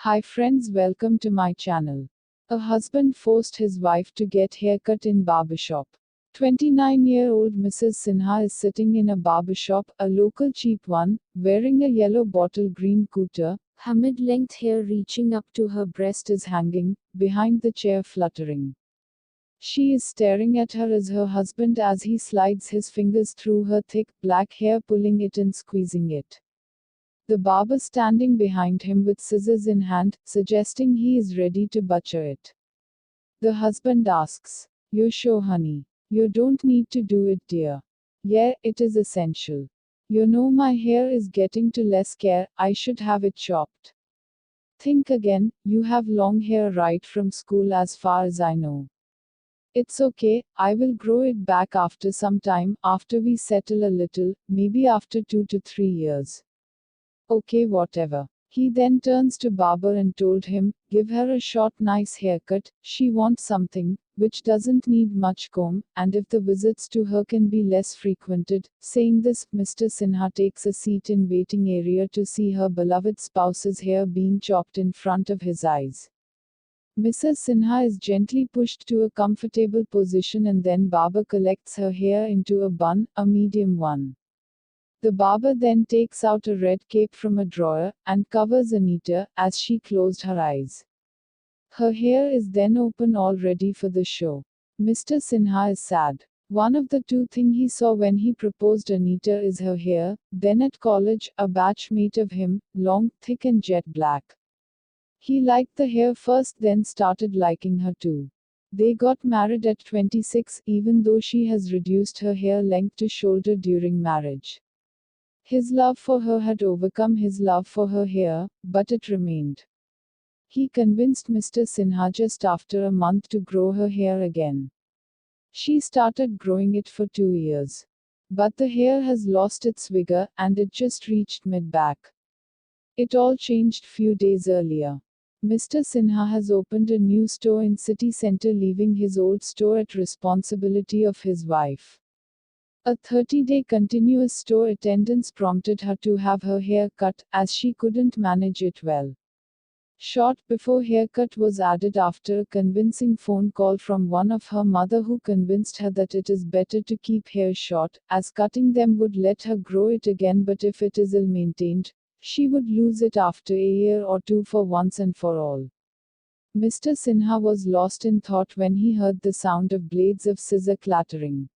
Hi friends, welcome to my channel. A husband forced his wife to get haircut in barbershop. 29-year-old Mrs. Sinha is sitting in a barbershop, a local cheap one, wearing a yellow bottle green kuta. Her mid-length hair reaching up to her breast is hanging, behind the chair fluttering. She is staring at her as her husband as he slides his fingers through her thick, black hair, pulling it and squeezing it. The barber standing behind him with scissors in hand, suggesting he is ready to butcher it. The husband asks, "You sure, honey? You don't need to do it, dear." "Yeah, it is essential. You know my hair is getting to less care, I should have it chopped." "Think again, you have long hair right from school as far as I know." "It's okay, I will grow it back after some time, after we settle a little, maybe after 2 to 3 years." "Okay, whatever." He then turns to barber and told him, "Give her a short nice haircut, she wants something, which doesn't need much comb, and if the visits to her can be less frequented." Saying this, Mr. Sinha takes a seat in waiting area to see her beloved spouse's hair being chopped in front of his eyes. Mrs. Sinha is gently pushed to a comfortable position and then barber collects her hair into a bun, a medium one. The barber then takes out a red cape from a drawer, and covers Anita, as she closed her eyes. Her hair is then open all ready for the show. Mr. Sinha is sad. One of the two things he saw when he proposed Anita is her hair, then at college, a batchmate of him, long, thick and jet black. He liked the hair first, then started liking her too. They got married at 26, even though she has reduced her hair length to shoulder during marriage. His love for her had overcome his love for her hair, but it remained. He convinced Mr. Sinha just after a month to grow her hair again. She started growing it for 2 years. But the hair has lost its vigor, and it just reached mid-back. It all changed few days earlier. Mr. Sinha has opened a new store in city center, leaving his old store at responsibility of his wife. A 30-day continuous store attendance prompted her to have her hair cut, as she couldn't manage it well. Short before haircut was added after a convincing phone call from one of her mother, who convinced her that it is better to keep hair short, as cutting them would let her grow it again, but if it is ill-maintained, she would lose it after a year or two for once and for all. Mr. Sinha was lost in thought when he heard the sound of blades of scissor clattering.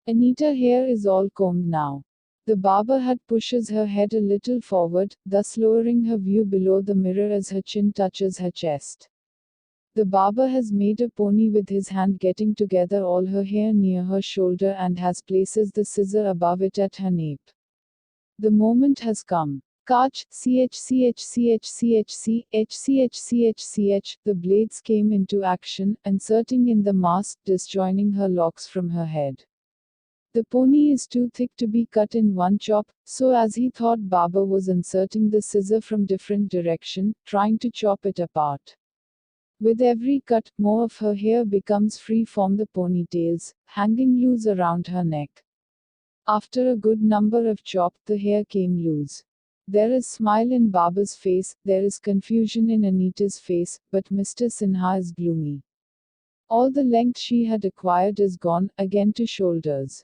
Anita's hair is all combed now. The barber had pushes her head a little forward, thus lowering her view below the mirror as her chin touches her chest. The barber has made a pony with his hand, getting together all her hair near her shoulder, and has places the scissor above it at her nape. The moment has come. Kach, chchchchchch, the blades came into action, inserting in the mass, disjoining her locks from her head. The pony is too thick to be cut in one chop, so as he thought, barber was inserting the scissor from different direction, trying to chop it apart. With every cut, more of her hair becomes free from the ponytails, hanging loose around her neck. After a good number of chops, the hair came loose. There is smile in barber's face, there is confusion in Anita's face, but Mr. Sinha is gloomy. All the length she had acquired is gone, again to shoulders.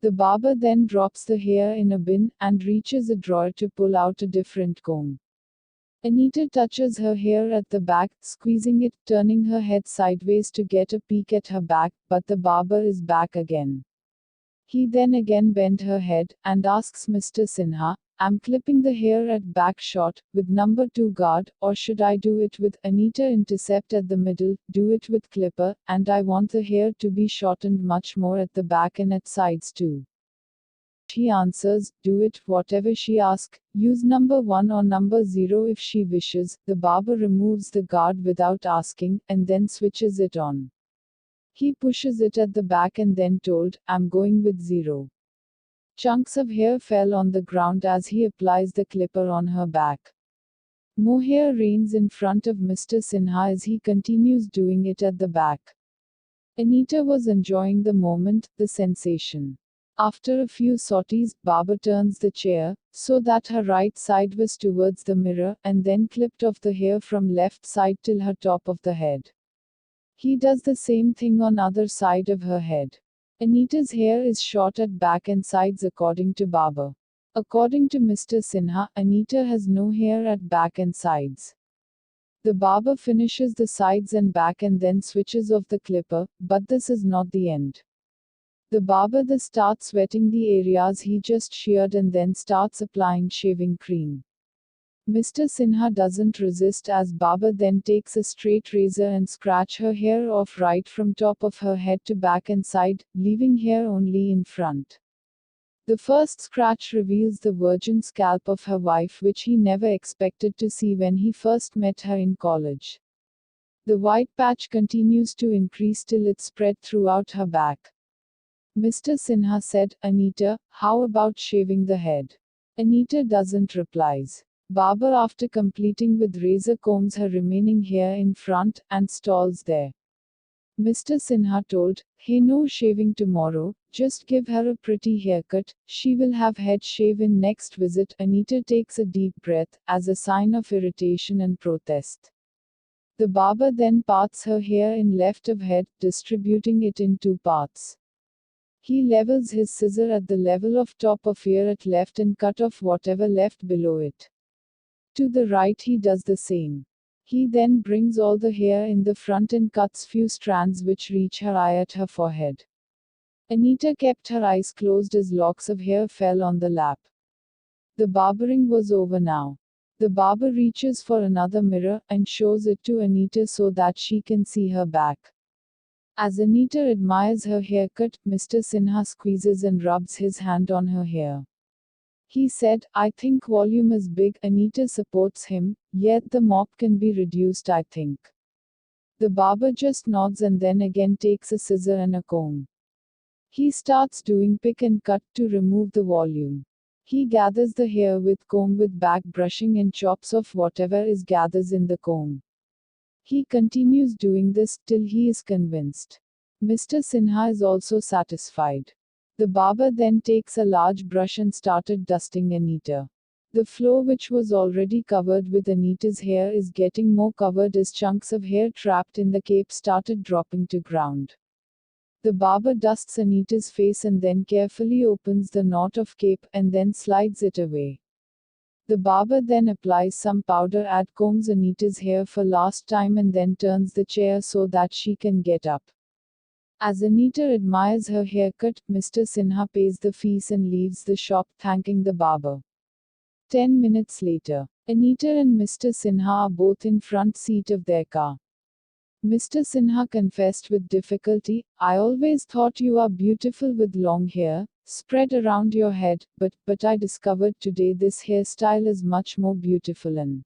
The barber then drops the hair in a bin, and reaches a drawer to pull out a different comb. Anita touches her hair at the back, squeezing it, turning her head sideways to get a peek at her back, but the barber is back again. He then again bent her head, and asks Mr. Sinha, "I'm clipping the hair at back short, with number 2 guard, or should I do it with Anita intercept at the middle, do it with clipper, and I want the hair to be shortened much more at the back and at sides too." He answers, "Do it, whatever she asks, use number 1 or number 0 if she wishes." The barber removes the guard without asking, and then switches it on. He pushes it at the back and then told, "I'm going with 0. Chunks of hair fell on the ground as he applies the clipper on her back. More hair rains in front of Mr. Sinha as he continues doing it at the back. Anita was enjoying the moment, the sensation. After a few sorties, barber turns the chair, so that her right side was towards the mirror, and then clipped off the hair from left side till her top of the head. He does the same thing on other side of her head. Anita's hair is short at back and sides according to barber. According to Mr. Sinha, Anita has no hair at back and sides. The barber finishes the sides and back and then switches off the clipper, but this is not the end. The barber then starts wetting the areas he just sheared and then starts applying shaving cream. Mr. Sinha doesn't resist as barber then takes a straight razor and scratch her hair off right from top of her head to back and side, leaving hair only in front. The first scratch reveals the virgin scalp of her wife, which he never expected to see when he first met her in college. The white patch continues to increase till it spread throughout her back. Mr. Sinha said, "Anita, how about shaving the head?" Anita doesn't replies. Barber, after completing with razor, combs her remaining hair in front, and stalls there. Mr. Sinha told, "Hey, no shaving tomorrow, just give her a pretty haircut, she will have head shave in next visit." Anita takes a deep breath, as a sign of irritation and protest. The barber then parts her hair in left of head, distributing it in two parts. He levels his scissor at the level of top of ear at left and cut off whatever left below it. To the right he does the same. He then brings all the hair in the front and cuts few strands which reach her eye at her forehead. Anita kept her eyes closed as locks of hair fell on the lap. The barbering was over now. The barber reaches for another mirror and shows it to Anita so that she can see her back. As Anita admires her haircut, Mr. Sinha squeezes and rubs his hand on her hair. He said, "I think volume is big." Anita supports him, "Yet the mop can be reduced, I think." The barber just nods and then again takes a scissor and a comb. He starts doing pick and cut to remove the volume. He gathers the hair with comb with back brushing and chops off whatever is gathers in the comb. He continues doing this till he is convinced. Mr. Sinha is also satisfied. The barber then takes a large brush and started dusting Anita. The floor, which was already covered with Anita's hair, is getting more covered as chunks of hair trapped in the cape started dropping to ground. The barber dusts Anita's face and then carefully opens the knot of cape and then slides it away. The barber then applies some powder, combs Anita's hair for last time and then turns the chair so that she can get up. As Anita admires her haircut, Mr. Sinha pays the fees and leaves the shop, thanking the barber. 10 minutes later, Anita and Mr. Sinha are both in front seat of their car. Mr. Sinha confessed with difficulty, "I always thought you are beautiful with long hair, spread around your head, but I discovered today this hairstyle is much more beautiful and